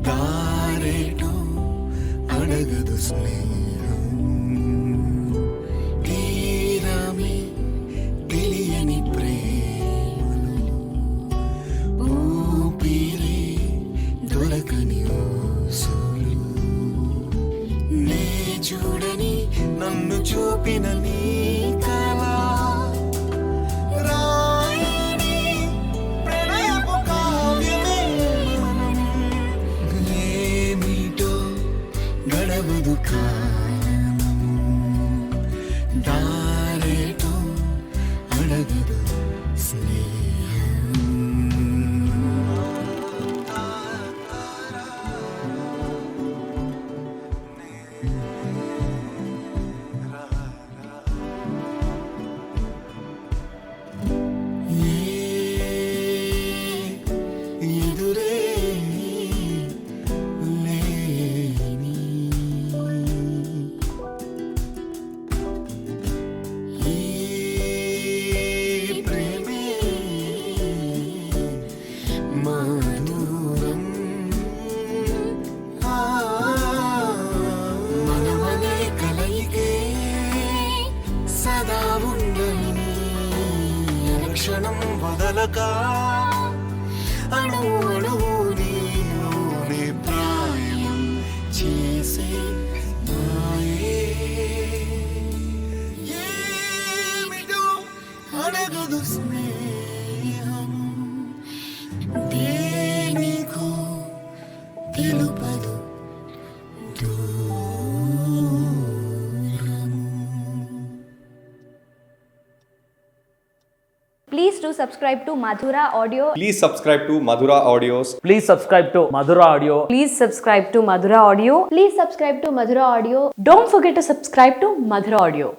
దారేటో అడగదు స్నేహం తీరమే తెలియని ప్రేమలు ఊపిరే దొరకని ఊసులు నే చూడని నన్ను చూపిన నీ కళ రాయని ప్రణయపు కావ్యమే మనం ఏమిటో గడవదు కాలము దారేటో అడగదు స్నేహం ఎదురే లేని ఈ ప్రేమే మధురం మనమనే కలయికే సదా ఉండని క్షణం వదలక అణు అణువు నీలోనే ప్రాయం చేసే మాయే ఏమిటో అడగదు స్నేహం దేనికో తెలుపదు Please do subscribe to Madhura Audio. Please subscribe to Madhura Audios. Please subscribe to Madhura Audio. Please subscribe to Madhura Audio. Please subscribe to Madhura Audio. Don't forget to subscribe to Madhura Audio.